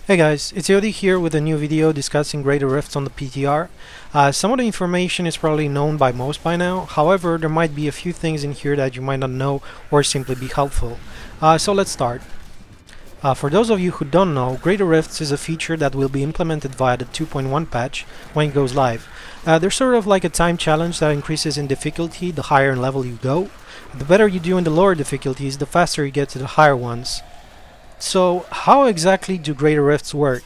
Hey guys, it's Yodi here with a new video discussing greater rifts on the PTR. Some of the information is probably known by most by now, however there might be a few things in here that you might not know or simply be helpful. So let's start. For those of you who don't know, greater rifts is a feature that will be implemented via the 2.1 patch when it goes live. They're sort of like a time challenge that increases in difficulty the higher in level you go. The better you do in the lower difficulties, the faster you get to the higher ones. So, how exactly do greater rifts work?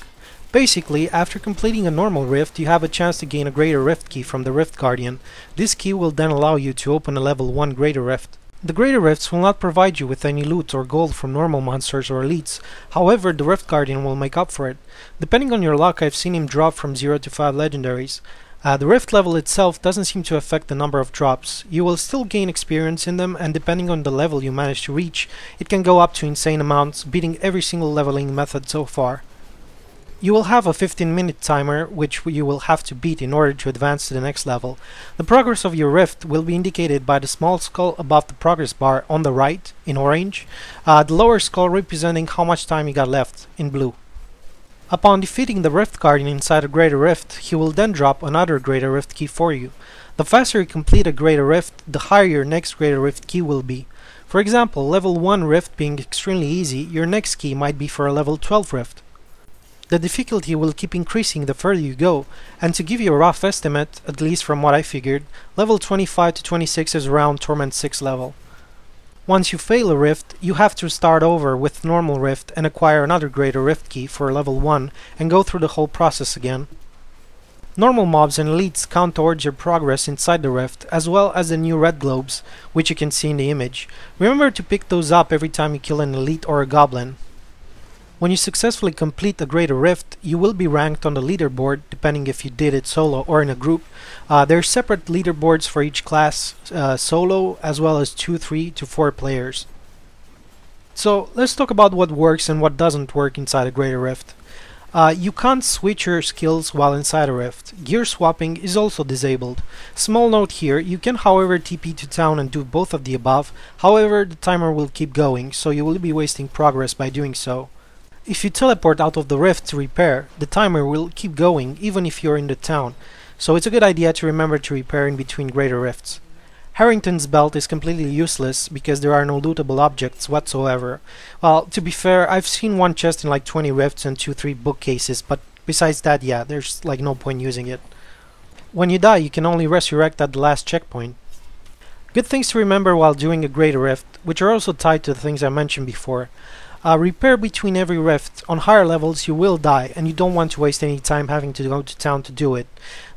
Basically, after completing a normal rift, you have a chance to gain a greater rift key from the Rift Guardian. This key will then allow you to open a level 1 greater rift. The greater rifts will not provide you with any loot or gold from normal monsters or elites, however the Rift Guardian will make up for it. Depending on your luck, I've seen him drop from 0 to 5 legendaries. The rift level itself doesn't seem to affect the number of drops. You will still gain experience in them, and depending on the level you manage to reach, it can go up to insane amounts, beating every single leveling method so far. You will have a 15-minute timer, which you will have to beat in order to advance to the next level. The progress of your rift will be indicated by the small skull above the progress bar on the right, in orange, the lower skull representing how much time you got left, in blue. Upon defeating the Rift Guardian inside a Greater Rift, he will then drop another Greater Rift key for you. The faster you complete a Greater Rift, the higher your next Greater Rift key will be. For example, level 1 Rift being extremely easy, your next key might be for a level 12 Rift. The difficulty will keep increasing the further you go, and to give you a rough estimate, at least from what I figured, level 25 to 26 is around Torment 6 level. Once you fail a rift, you have to start over with normal rift and acquire another greater rift key for level 1 and go through the whole process again. Normal mobs and elites count towards your progress inside the rift, as well as the new red globes, which you can see in the image. Remember to pick those up every time you kill an elite or a goblin. When you successfully complete a greater rift, you will be ranked on the leaderboard, depending if you did it solo or in a group. There are separate leaderboards for each class, solo as well as 2, 3 to 4 players. So let's talk about what works and what doesn't work inside a greater rift. You can't switch your skills while inside a rift. Gear swapping is also disabled. Small note here, you can however TP to town and do both of the above, however the timer will keep going, so you will be wasting progress by doing so. If you teleport out of the rift to repair, the timer will keep going even if you're in the town, so it's a good idea to remember to repair in between greater rifts. Harrington's belt is completely useless because there are no lootable objects whatsoever. Well, to be fair, I've seen one chest in like 20 rifts and 2-3 bookcases, but besides that, yeah, there's like no point using it. When you die, you can only resurrect at the last checkpoint. Good things to remember while doing a greater rift, which are also tied to the things I mentioned before. Repair between every rift. On higher levels you will die, and you don't want to waste any time having to go to town to do it.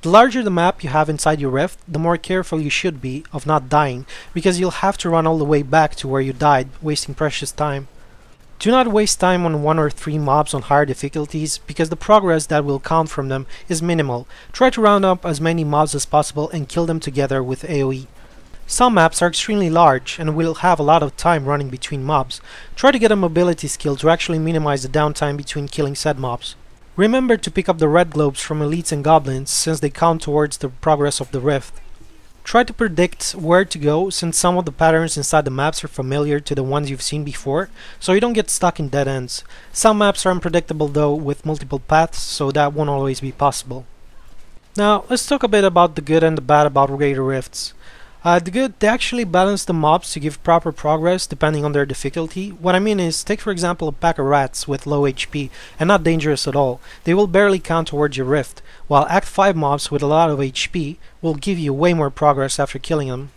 The larger the map you have inside your rift, the more careful you should be of not dying, because you'll have to run all the way back to where you died, wasting precious time. Do not waste time on 1 or 3 mobs on higher difficulties, because the progress that will count from them is minimal. Try to round up as many mobs as possible and kill them together with AoE. Some maps are extremely large and will have a lot of time running between mobs. Try to get a mobility skill to actually minimize the downtime between killing said mobs. Remember to pick up the red globes from elites and goblins since they count towards the progress of the rift. Try to predict where to go since some of the patterns inside the maps are familiar to the ones you've seen before, so you don't get stuck in dead ends. Some maps are unpredictable though with multiple paths, so that won't always be possible. Now let's talk a bit about the good and the bad about greater rifts. The good, they actually balance the mobs to give proper progress depending on their difficulty. What I mean is, take for example a pack of rats with low HP and not dangerous at all. They will barely count towards your rift, while Act 5 mobs with a lot of HP will give you way more progress after killing them.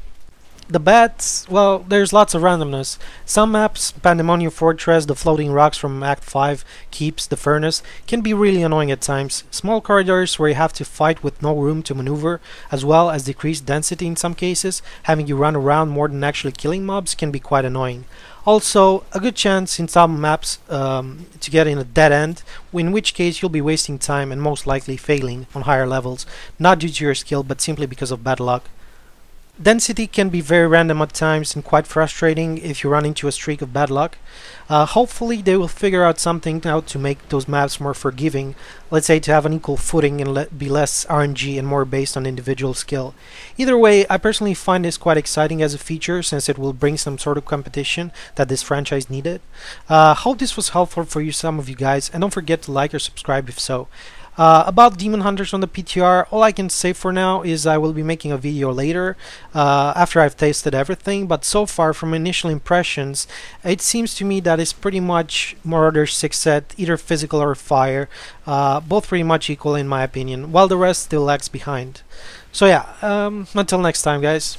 The bads, well, there's lots of randomness. Some maps, Pandemonium Fortress, the floating rocks from Act 5, Keeps, the Furnace, can be really annoying at times. Small corridors where you have to fight with no room to maneuver, as well as decreased density in some cases, having you run around more than actually killing mobs can be quite annoying. Also, a good chance in some maps to get in a dead end, in which case you'll be wasting time and most likely failing on higher levels, not due to your skill but simply because of bad luck. Density can be very random at times and quite frustrating if you run into a streak of bad luck. Hopefully they will figure out something out to make those maps more forgiving, let's say to have an equal footing and be less RNG and more based on individual skill. Either way, I personally find this quite exciting as a feature since it will bring some sort of competition that this franchise needed. Hope this was helpful for you, some of you guys, and don't forget to like or subscribe if so. About Demon Hunters on the PTR, all I can say for now is I will be making a video later after I've tasted everything, but so far from initial impressions it seems to me that it's pretty much Marauder 6 set, either physical or fire, both pretty much equal in my opinion, while the rest still lags behind. So yeah, until next time guys.